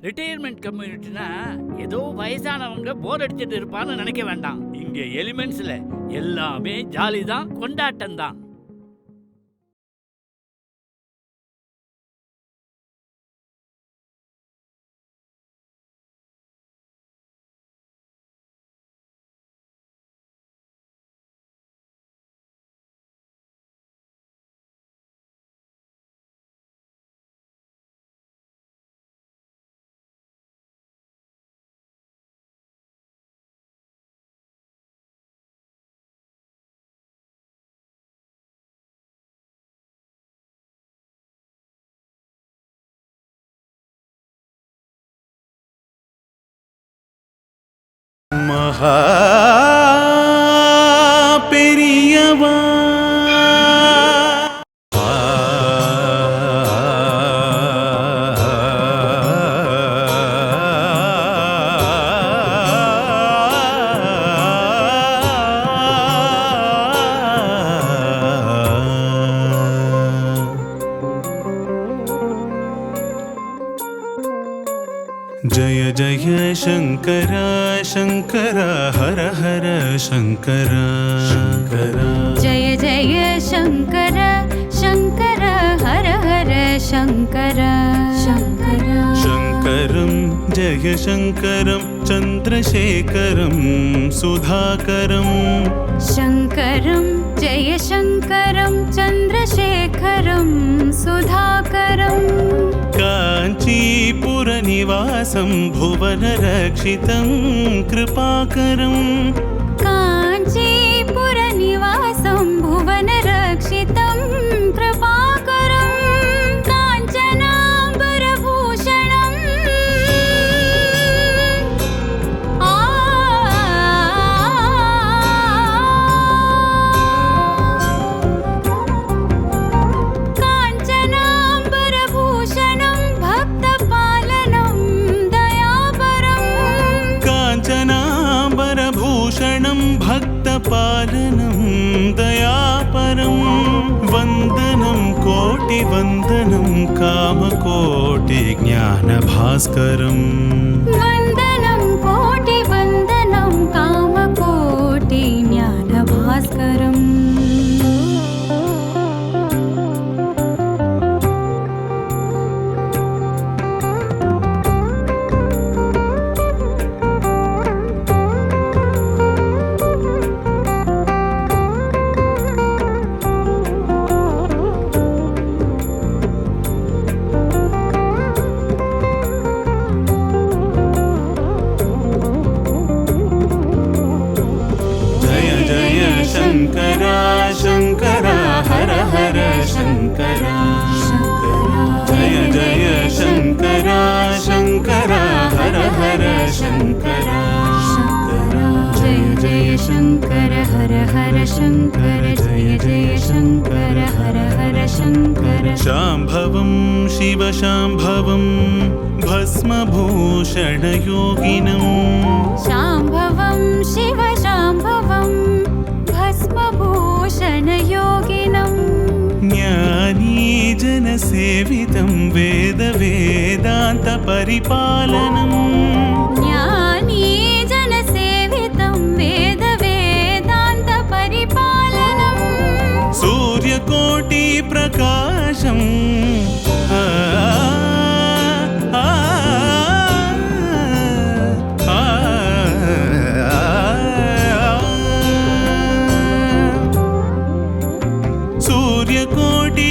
Retirement கம்யூனிட்டினா ஏதோ வயசானவங்க போர் அடிச்சுட்டு இருப்பான்னு நினைக்க வேண்டாம். இங்க எலிமெண்ட்ஸ்ல எல்லாமே ஜாலி தான், கொண்டாட்டம் தான். மகா பெரியவா जय जय शंकर शंकर हर हर शंकर शंकर जय जय शंकर शंकर हर हर शंकर शंकर शंकरं जय शंकरं चंद्रशेखरं सुधाकरं शंकरं जय शंकरं चंद्रशेखरं सुधाकरं काञ्चीपुरनिवासं भुवनरक्षितं कृपाकरं काञ्चीपुरनिवासं भुवनरक्षितं कृपाकरं काञ्चनाम्बरभूषणम् काञ्चनाम्बरभूषणं भक्तपालनं दयापरं काञ्चनाम्बरभूषणं भक्तपालनं दयापरं वन्दनं कोटिवन्दनं कामकोटिज्ञानभास्करम् वन्दनं कोटिवन्दनं कामकोटिज्ञानभास्करम् शंकर शंकर हर हर शंकर जय जय शंकर शंकर हर हर शंकर जय जय शंकर हर हर शंकर जय जय शंकर हर हर शंकर शाम्भवं शिव शाम्भवं भस्मभूषणयोगिनं शाम्भवं शिव शाम्भवं भस्मभूषणयोगिनं ज्ञानीजनसेवितं वेदवेदान्तपरिपालनम् ज्ञानीजनसेवितं वेदवेदान्तपरिपालनं सूर्यकोटिप्रकाशम्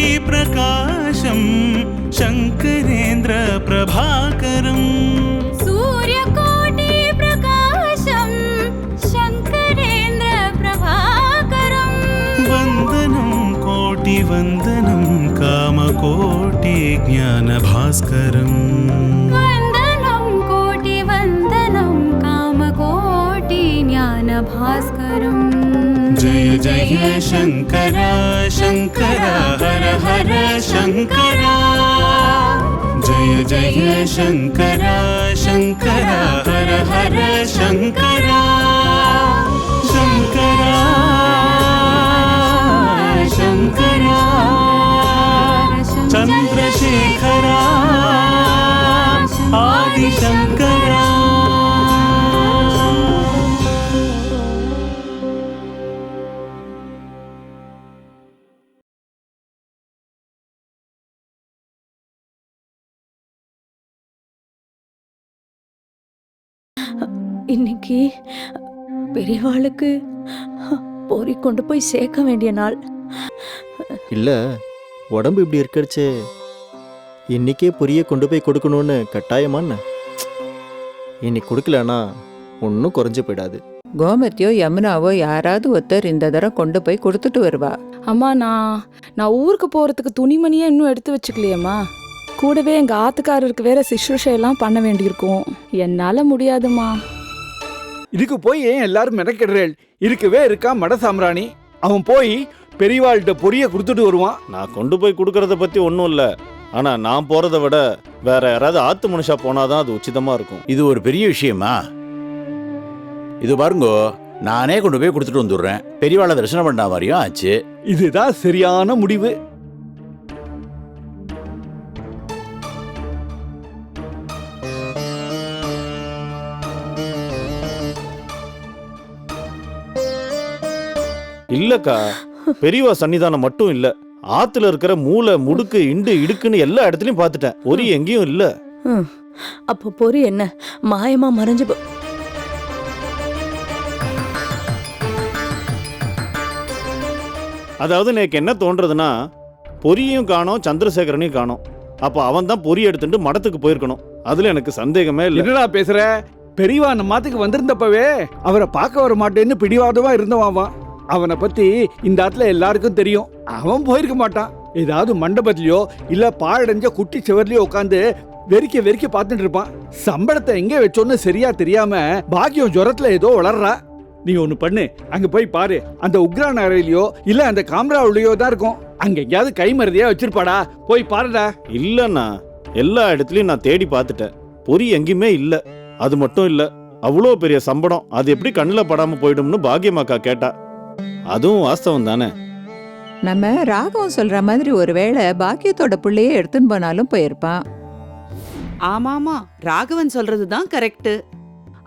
सूर्यकोटिप्रकाशं शंकरेन्द्र प्रभाकरं सूर्यकोटिप्रकाशं शंकरेन्द्र प्रभाकरं वन्दनं कोटिवन्दनं कामकोटिज्ञानभास्करम् वन्दनं कोटिवन्दनं कामकोटिज्ञानभास्करम् जय जय शंकर शंकर हर हर शंकर जय जय शंकर शंकर हर हर शंकर शंकर शंकर चंद्रशेखर ஆதிசங்கரா. இன்னைக்கு பெரியவாளுக்கு பொறி கொண்டு போய் சேர்க்க வேண்டிய நாள். இல்லை, உடம்பு இப்படி இருக்கிறச்சே இன்னைக்கே பொரிய கொண்டு போய் கொடுக்கணும்னு கட்டாயமான்னு. இன்னைக்கு கொடுக்கலன்னா ஒன்றும் குறைஞ்சு போயிடாது. கோமதியோ யமுனாவோ யாராவது ஒருத்தர் இந்த தடவை கொண்டு போய் கொடுத்துட்டு வருவா. அம்மா நான் ஊருக்கு போகிறதுக்கு துணிமணியே இன்னும் எடுத்து வச்சுக்கலையேம்மா. கூடவே எங்கள் ஆத்துக்காரருக்கு வேற சிசுஷையெல்லாம் பண்ண வேண்டியிருக்கும். என்னால் முடியாதுமா. இதுக்கு போய் ஏன் எல்லாரும் மெனக்கிடுறேள்? இருக்கவே இருக்கா மட சாம்ராணி. அவன் போய் பெரியவாள்கிட்ட பொரிய கொடுத்துட்டு வருவான். நான் கொண்டு போய் கொடுக்கறத பற்றி ஒன்றும் இல்லை. ஆனால் நான் போகிறத விட வேற யாராவது ஆத்து மனுஷா போனாதான் அது உச்சிதமாக இருக்கும். இது ஒரு பெரிய விஷயமா? இது பாருங்கோ, நானே கொண்டு போய் கொடுத்துட்டு வந்துடுறேன். பெரியவாளை தரிசனம் பண்ண மாதிரியும் ஆச்சு. இதுதான் சரியான முடிவு. இல்லக்கா, பெரியவா சன்னிதானம் மட்டும் இல்லை, ஆத்துல இருக்கிற மூளை முடுக்கு இண்டு இடுக்குன்னு எல்லா இடத்துலயும் பார்த்துட்டேன். ஒரு எங்கேயும் இல்லை. அப்போ பொறி என்ன மாயமா மறைஞ்சு அதாவது எனக்கு என்ன தோன்றதுன்னா, பொரியும் காணோம், சந்திரசேகரனையும் காணோம். அப்போ அவன் தான் பொரி எடுத்துட்டு மடத்துக்கு போயிருக்கணும். அதுல எனக்கு சந்தேகமே இல்லை. என்னடா பேசுற? பெரியவா நம்ம மாத்துக்கு வந்திருந்தப்பவே அவரை பார்க்க வர மாட்டேன்னு பிடிவாதமா இருந்தவான். அவனை பத்தி இந்த ஆத்துல எல்லாருக்கும் தெரியும். அவன் போயிருக்க மாட்டான். ஏதாவது மண்டபத்திலயோ இல்ல பாழடைஞ்ச குட்டி சுவர்லயோ உட்காந்து வெறிக்க பார்த்துட்டு இருப்பான். சம்பளத்தை எங்க வச்சோன்னு சரியா தெரியாம பாக்கியம் ஜுரத்துல ஏதோ வளர்றா. நீ ஒண்ணு பண்ணு, அங்க போய் பாரு. அந்த உக்ரான் அறையிலயோ இல்ல அந்த காமராவுலயோ தான் இருக்கும். அங்க எங்கேயாவது கை மருதியா வச்சிருப்பாடா, போய் பாருடா. இல்லைண்ணா, எல்லா இடத்துலயும் நான் தேடி பார்த்துட்டேன். பொரி எங்கேயுமே இல்லை. அது மட்டும் இல்லை, அவ்வளோ பெரிய சம்பளம் அது எப்படி கண்ணில் படாம போயிடும்னு பாக்கியமாக்கா கேட்டா. அதுவும் வாஸ்தவம் தானே. நம்ம ராகவம் சொல்ற மாதிரி ஒருவேளை பாக்கியத்தோட பிள்ளையே எடுத்துன்னு போனாலும் போயிருப்பான். ஆமாமா, ராகவன் சொல்றது தான் கரெக்ட்.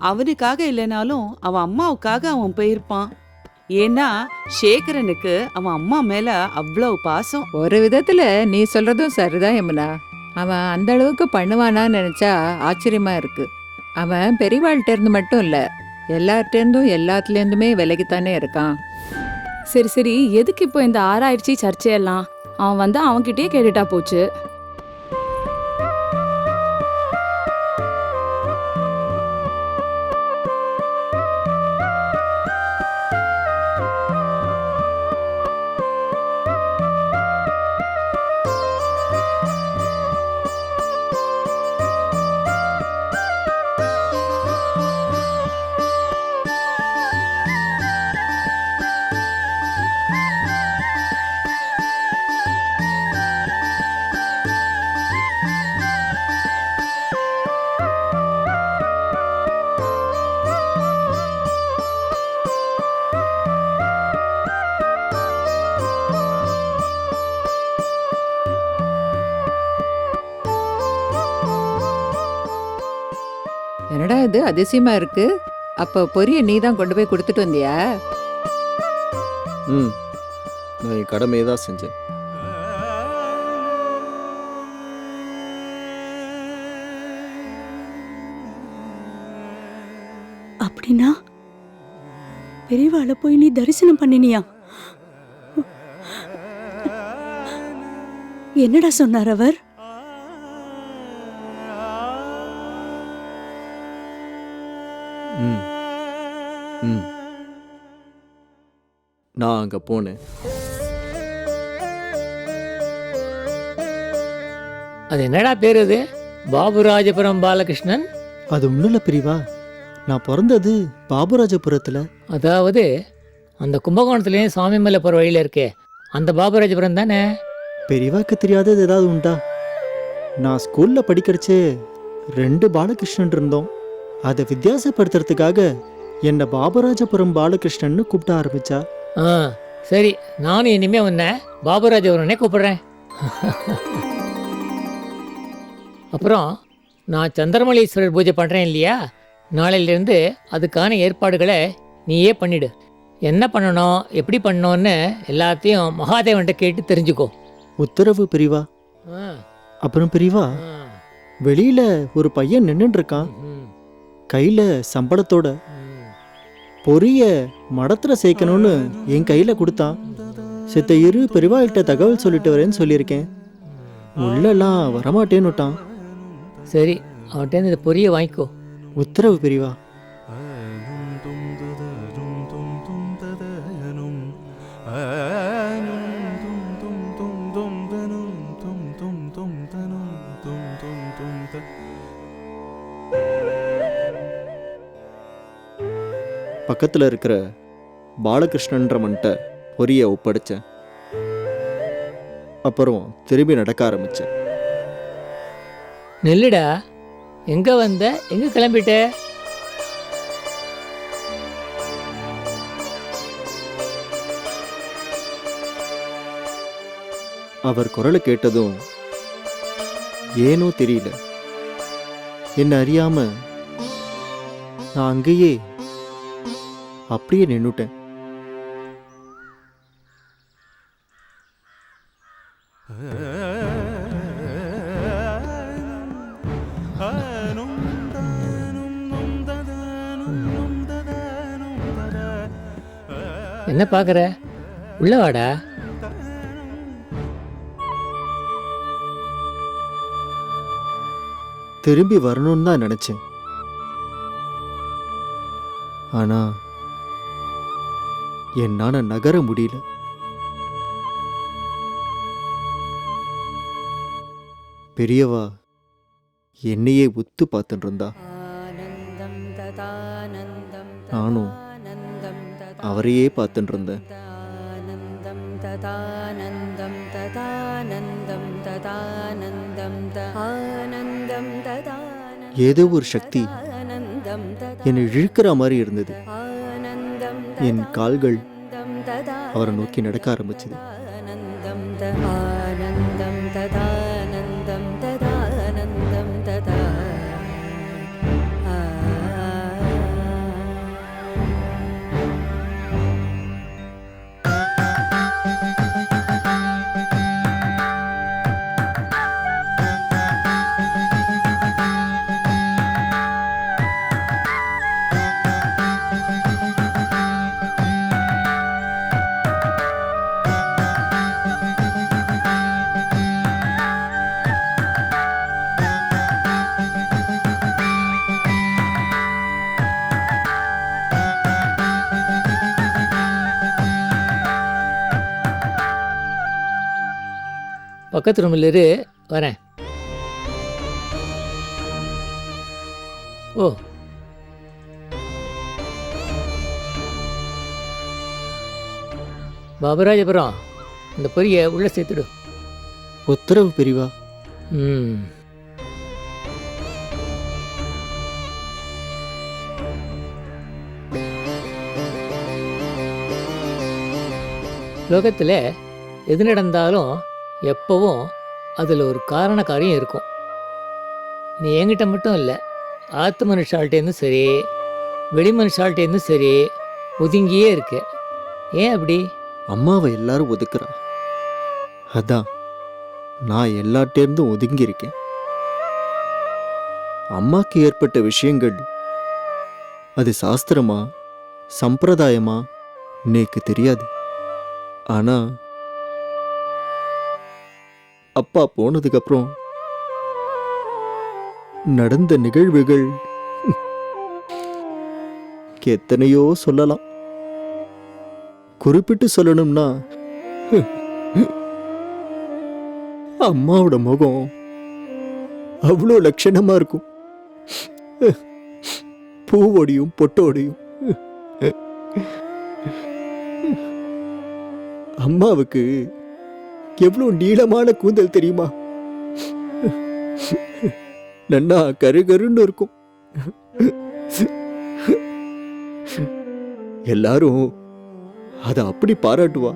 அவனுக்காக இல்லைனாலும் அவன் அம்மாவுக்காக அவன் போயிருப்பான். ஏன்னா சேகரனுக்கு அவன் அம்மா மேல அவ்வளவு பாசம். ஒரு விதத்துல நீ சொல்றதும் சரிதான் யமுனா. அவன் அந்த அளவுக்கு பண்ணுவானான்னு நினைச்சா ஆச்சரியமா இருக்கு. அவன் பெரியவாள்கிட்ட இருந்து மட்டும் இல்ல, எல்லார்ட்டேருந்தும் எல்லாத்துலேருந்துமே விலகித்தானே இருக்கான். சரி எதுக்கு இப்போ இந்த ஆராய்ச்சி சர்ச்சையெல்லாம்? அவன் வந்து அவன்கிட்டயே கேட்டுட்டா போச்சு. என்னடா இது அதிசயமா இருக்கு. அப்ப பொரிய நீ தான் கொண்டு போய் கொடுத்துட்டு வந்தியா? நான் என் கடமையை தான் செஞ்சேன். அப்படின்னா பெரியவாளை போய் நீ தரிசனம் பண்ணினியா? என்னடா சொன்னார் அவர்? நான் அங்க போனேன். அது என்னடா பேர்? அது பாபுராஜபுரம் பாலகிருஷ்ணன். அது ஒன்றும் இல்லை பிரிவா, நான் பிறந்தது பாபுராஜபுரத்தில். அதாவது அந்த கும்பகோணத்துலேயும் சுவாமி மலை போகிற வழியில் இருக்கே அந்த பாபுராஜபுரம் தானே? பெரியவாக்கு தெரியாதது ஏதாவது உண்டா? நான் ஸ்கூலில் படிக்கிறச்சே 2 பாலகிருஷ்ணன் இருந்தோம். அதை வித்தியாசப்படுத்துறதுக்காக என்னை பாபுராஜபுரம் பாலகிருஷ்ணன்னு கூப்பிட ஆரம்பிச்சா. சரி, நானும் இனிமே உன்னை பாபுராஜபுரனே கூப்பிடுறேன். அப்புறம் நான் சந்திரமலீஸ்வரர் பூஜை பண்ணுறேன் இல்லையா, நாளையிலேருந்து அதுக்கான ஏற்பாடுகளை நீயே பண்ணிடு. என்ன பண்ணணும், எப்படி பண்ணணும்னு எல்லாத்தையும் மகாதேவன்கிட்ட கேட்டு தெரிஞ்சுக்கோ. உத்தரவு பெரியவா. ஆ, அப்புறம் பெரியவா, ஆ, வெளியில ஒரு பையன் நின்னுட்டு இருக்கான், ம், கையில சம்பளத்தோட. ம். பொரிய மடத்துல சேர்க்கணும்னு என் கையில கொடுத்தான். சித்த இரு பெரியவாள்கிட்ட தகவல் சொல்லிட்டு வரேன்னு சொல்லியிருக்கேன். உள்ளெல்லாம் வரமாட்டேன்னுட்டான். சரி, அவன்கிட்ட இந்த பொரியை வாங்கிக்கோ. உத்தரவு பெரியவா. பக்கத்துல இருக்கிற பாலகிருஷ்ணன்றவன்ட்ட பொரிய ஒப்படைச்சேன். அப்புறம் திரும்பி நடக்க ஆரம்பிச்சேன். நெல்லுடா, எங்கே வந்த, எங்கே கிளம்பிட்ட? அவர் குரலை கேட்டதும் ஏனோ தெரியல, என்ன அறியாம நான் அங்கேயே அப்படியே நின்னுட்டேன். என்ன பார்க்குற? உள்ள வாடா. திரும்பி வரணும்னு தான் நினைச்சேன். ஆனா என்னால நகர முடியல. பெரியவா என்னையே உத்து பார்த்துட்டு இருந்தா. நானும் அவரையே பார்த்துட்டு இருந்தேன். ஏதோ ஒரு சக்தி என்னை இழுக்கிற மாதிரி இருந்தது. என் கால்கள் அவரை நோக்கி நடக்க ஆரம்பிச்சது. பக்கத்து ரூமில் இரு, வரேன். ஓ, பாபராஜபுரம், இந்த பொரியை உள்ள சேர்த்துடு. உத்தரவு பெரியவா. ம். லோகத்தில் எது நடந்தாலும் எப்பவும் அதில் ஒரு காரண காரியம் இருக்கும். நீ என்கிட்ட மட்டும் இல்லை, ஆத்து மனுஷால்ட்டேருந்தும் சரி, வெளி மனுஷால்ட்டேருந்தும் சரி, ஒதுங்கியே இருக்க. ஏன் அப்படி? அம்மாவை எல்லாரும் ஒதுக்குறா. அதான் நான் எல்லாட்டேருந்தும் ஒதுங்கி இருக்கேன். அம்மாக்கு ஏற்பட்ட விஷயங்கள் அது சாஸ்திரமா சம்பிரதாயமா எனக்கு தெரியாது. ஆனா அப்பா போனதுக்கு அப்புறம் நடந்த நிகழ்வுகள் எத்தனையோ சொல்லலாம். குறிப்பிட்டு சொல்லணும்னா அம்மாவோட முகம் அவ்வளோ லட்சணமா இருக்கும். பூவோடையும் பொட்டோடையும். அம்மாவுக்கு எவ்வளோ நீளமான கூந்தல் தெரியுமா? நன்னா கருகருன்னு இருக்கும். எல்லாரும் அத அப்படி பாராட்டுவா.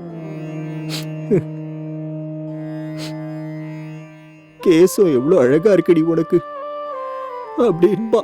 கேசம் எவ்வளோ அழகா இருக்குடி உனக்கு. அப்படின்பா.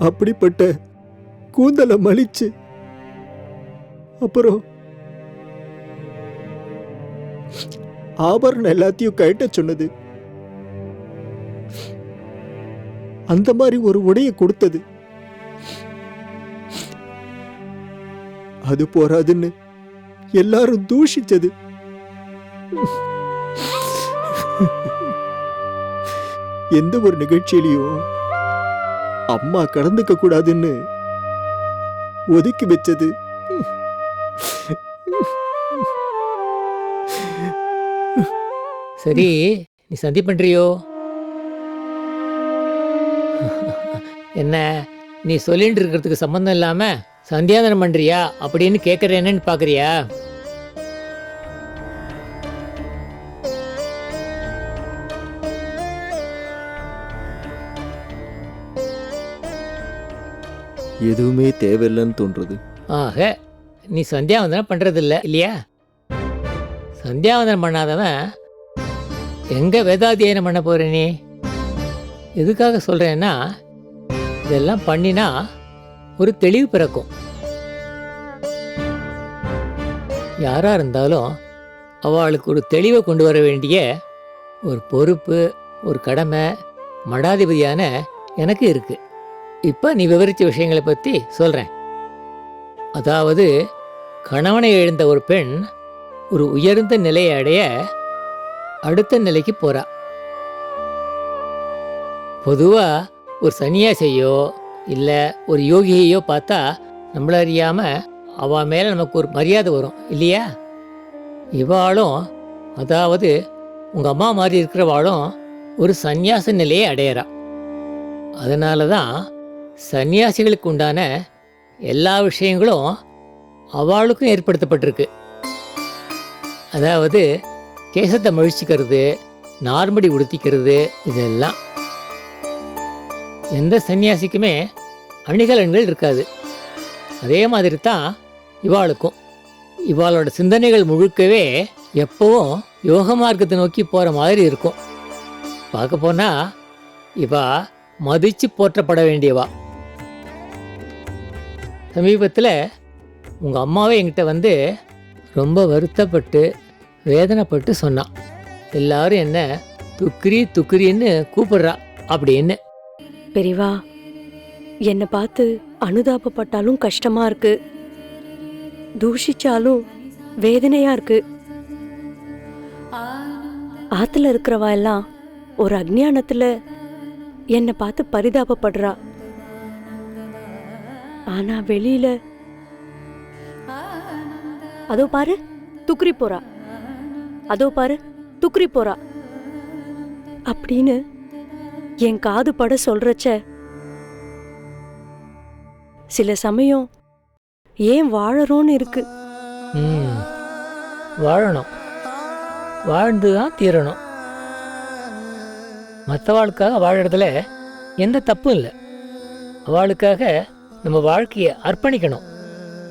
அப்படிப்பட்ட கூந்தலை மலிச்சு அப்புறம் ஆபரணம் எல்லாத்தையும் கட்ட சொன்னது, அந்த மாதிரி ஒரு உடைய கொடுத்தது, அது போராதுன்னு எல்லாரும் தூஷிச்சது. எந்த ஒரு நிகழ்ச்சியிலையும் அம்மா கலந்துக்க கூடாதுன்னு ஒதுக்கி வச்சது. சரி, நீ சந்தி பண்றியோ? என்ன, நீ சொல்லிட்டு இருக்கிறதுக்கு சம்பந்தம் இல்லாம சந்தியாதனம் பண்றியா அப்படின்னு கேட்கறேன்னு பாக்குறியா? எதுவுமே தேவையில்லைன்னு தோன்றது. ஆக நீ சந்தியாவந்தனம் பண்றதில்ல இல்லையா? சந்தியாவந்தனம் பண்ணாதவன் எங்க வேதாத்தியனம் பண்ண போற? நீ எதுக்காக சொல்றேன்னா, இதெல்லாம் பண்ணினா ஒரு தெளிவு பிறக்கும். யாரா இருந்தாலும் அவளுக்கு ஒரு தெளிவை கொண்டு வர வேண்டிய ஒரு பொறுப்பு, ஒரு கடமை மடாதிபதியான எனக்கு இருக்கு. இப்போ நீ விவரித்த விஷயங்களை பற்றி சொல்கிறேன். அதாவது, கணவனை இழந்த ஒரு பெண் ஒரு உயர்ந்த நிலையை அடைய அடுத்த நிலைக்கு போகிறா. பொதுவாக ஒரு சன்னியாசியோ இல்லை ஒரு யோகியையோ பார்த்தா நம்மள அறியாமல் அவள் மேலே நமக்கு ஒரு மரியாதை வரும் இல்லையா? இவாளும், அதாவது உங்கள் அம்மா மாதிரி இருக்கிறவாளும் ஒரு சந்நியாச நிலையை அடையிறா. அதனால தான் சன்னியாசிகளுக்கு உண்டான எல்லா விஷயங்களும் அவளுக்கும் ஏற்படுத்தப்பட்டிருக்கு. அதாவது கேசத்தை மழிச்சிக்கிறது, நார்மடி உடுத்திக்கிறது, இதெல்லாம். எந்த சன்னியாசிக்குமே அணிகலன்கள் இருக்காது. அதே மாதிரி தான் இவாளுக்கும். இவாளோட சிந்தனைகள் முழுக்கவே எப்பவும் யோக மார்க்கத்தை நோக்கி போகிற மாதிரி இருக்கும். பார்க்க போனால் இவா மதிச்சு போற்றப்பட வேண்டியவா. சமீபத்தில் உங்கள் அம்மாவே என்கிட்ட வந்து ரொம்ப வருத்தப்பட்டு வேதனைப்பட்டு சொன்னான். எல்லாரும் என்ன துக்ரி துக்ரின்னு கூப்பிடுறா அப்படின்னு. பெரியவா, என்னை பார்த்து அனுதாபப்பட்டாலும் கஷ்டமா இருக்கு, தூஷிச்சாலும் வேதனையா இருக்கு. ஆத்துல இருக்கிறவா எல்லாம் ஒரு அஞ்ஞானத்துல என்னை பார்த்து பரிதாபப்படுறா. ஆனா வெளியில அதோ பாரு துக்ரி போறா, அதோ பாரு துக்ரி போறா அப்படின்னு என் காது பட சொல்றச்ச சில சமயம் ஏன் வாழறோன்னு இருக்கு. வாழணும், வாழ்ந்து தான் தீரணும். மற்றவாளுக்காக வாழறதுல எந்த தப்பும் இல்லை. அவளுக்காக நம்ம வாழ்க்கையை அர்ப்பணிக்கணும்.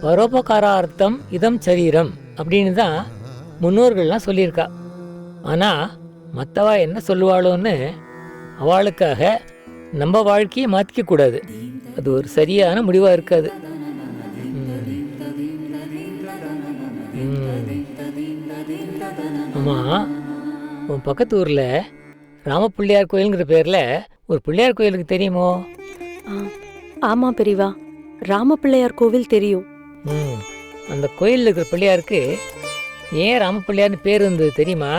பரோபகாரார்த்தம் இதம் சரீரம் அப்படின்னு தான் முன்னோர்கள்லாம் சொல்லியிருக்கா. ஆனால் மற்றவா என்ன சொல்லுவாளோன்னு அவளுக்காக நம்ம வாழ்க்கையை மாற்றிக்கக்கூடாது. அது ஒரு சரியான முடிவாக இருக்காது. ஆமாம், உன் பக்கத்து ஊரில் ராமப்பிள்ளையார் கோயிலுங்கிற பேரில் ஒரு பிள்ளையார் கோயிலுக்கு தெரியுமோ? ஆமா பெரியவா, ராமப்பிள்ளையார் கோவில் தெரியும். அந்த கோயிலில் இருக்கிற பிள்ளையாருக்கு ஏன் ராமப்பிள்ளையார்னு பேர் இருந்தது தெரியுமா?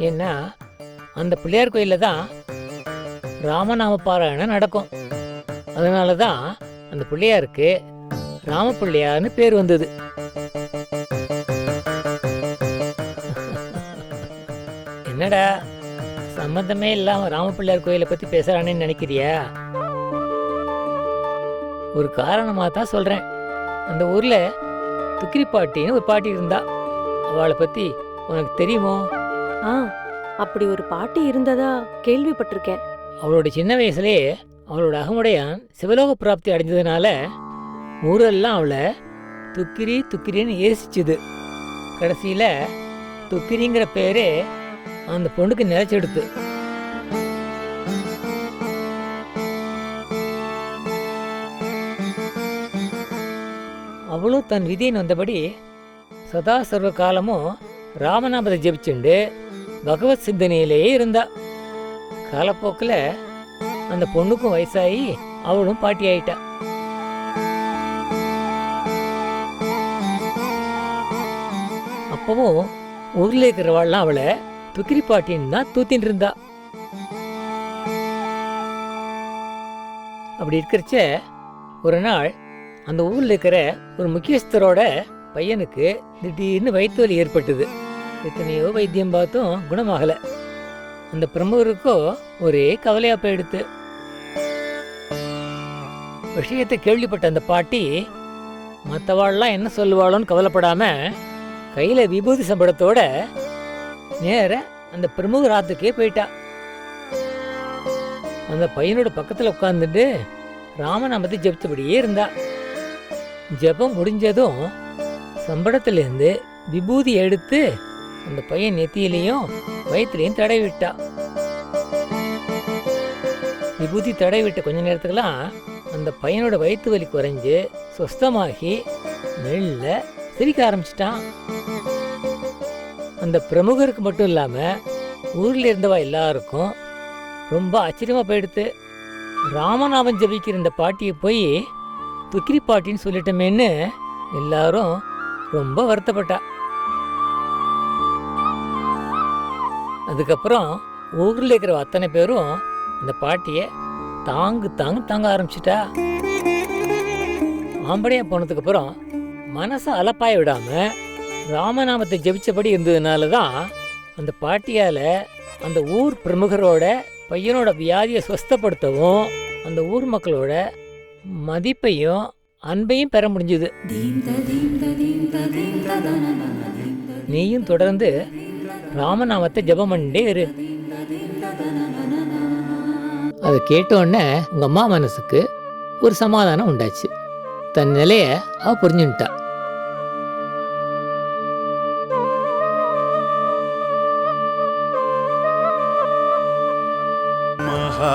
ஏன்னா அந்த பிள்ளையார் கோயிலில் தான் ராமநாம பாராயணம் நடக்கும். அதனால தான் அந்த பிள்ளையாருக்கு ராமபிள்ளையார்னு பேர் வந்தது. என்னடா சம்மந்தமே இல்லாம ராமபிள்ளையார் கோயிலை பத்தி பேசுறானேன்னு நினைக்கிறியா? ஒரு காரணமாக தான் சொல்றேன். அந்த ஊர்ல துக்கிரி பாட்டின்னு ஒரு பாட்டி இருந்தா. அவளை பத்தி உனக்கு தெரியுமோ? அப்படி ஒரு பாட்டி இருந்ததா கேள்விப்பட்டிருக்கேன். அவளோட சின்ன வயசுலேயே அவளோட அகமுடையான் சிவலோக பிராப்தி அடைஞ்சதுனால ஊரெல்லாம் அவளை துக்கிரி துக்கிரின்னு ஏசிச்சுது. கடைசியில் துக்கிரிங்கிற பேரே அந்த பொண்ணுக்கு நிலைச்செடுத்து. அவளும் தன் விதியின் வந்தபடி சதா சர்வ காலமும் ராமநாமத்தை ஜெபிச்சுண்டு பகவத் சிந்தனையிலேயே இருந்தா. காலப்போக்கில் அந்த பொண்ணுக்கும் வயசாகி அவளும் பாட்டி ஆயிட்டா. அப்பவும் ஊர்ல இருக்கிறவாள்லாம் அவளை துக்கிரி பாட்டின்னு தான் தூத்தின்னு இருந்தா. அப்படி இருக்கிறச்ச ஒரு நாள் அந்த ஊர்ல இருக்கிற ஒரு முக்கியஸ்தரோட பையனுக்கு திடீர்னு வயிற்று வலி ஏற்பட்டது. எத்தனையோ வைத்தியம் பார்த்தும் குணமாகலை. அந்த பிரமுகருக்கோ ஒரே கவலையா போயிடுத்து. விஷயத்தை கேள்விப்பட்ட அந்த பாட்டி மற்றவாள்லாம் என்ன சொல்லுவாளோன்னு கவலைப்படாம கையில விபூதி சம்பளத்தோட நேர அந்த பிரமுகர் ஆத்துக்கே போயிட்டா. அந்த பையனோட பக்கத்துல உட்கார்ந்துட்டு ராமநாமத்தை ஜெபிச்சபடியே இருந்தா. ஜெபம் முடிஞ்சதும் சம்பளத்திலேருந்து விபூதி எடுத்து அந்த பையன் நெத்தியிலையும் வயிற்றுலையும் தடவி விட்டா. விபூதி தடவி விட்ட கொஞ்ச நேரத்துக்கெல்லாம் அந்த பையனோட வயிற்று வலி குறைஞ்சு சுஸ்தமாகி மெல்ல சிரிக்க ஆரம்பிச்சிட்டான். அந்த பிரமுகருக்கு மட்டும் இல்லாம ஊர்ல இருந்தவா எல்லாருக்கும் ரொம்ப ஆச்சரியமா போயிடுத்து. ராமநாமன் ஜபிக்கிற இந்த பாட்டியை போய் துக்கிரி பாட்டின்னு சொல்லிட்டோமேன்னு எல்லாரும் ரொம்ப வருத்தப்பட்டா. அதுக்கப்புறம் ஊர்ல இருக்கிற அத்தனை பேரும் அந்த பாட்டியை தாங்க ஆரம்பிச்சிட்டா. ஆம்படையா போனதுக்கு அப்புறம் மனசை அலப்பாய விடாம ராமநாமத்தை ஜெபிச்சபடி இருந்ததுனால தான் அந்த பாட்டியால அந்த ஊர் பிரமுகரோட பையனோட வியாதியை சுஸ்தப்படுத்தவும் அந்த ஊர் மக்களோட மதிப்பையும் அன்பையும் பெற முடிஞ்சுது. நீயும் தொடர்ந்து ராமநாமத்தை ஜெபம் பண்ணிட்டே இரு. அதை கேட்டோடனே உங்க அம்மா மனசுக்கு ஒரு சமாதானம் உண்டாச்சு. தன் நிலைய அவ புரிஞ்சுட்டா. மகா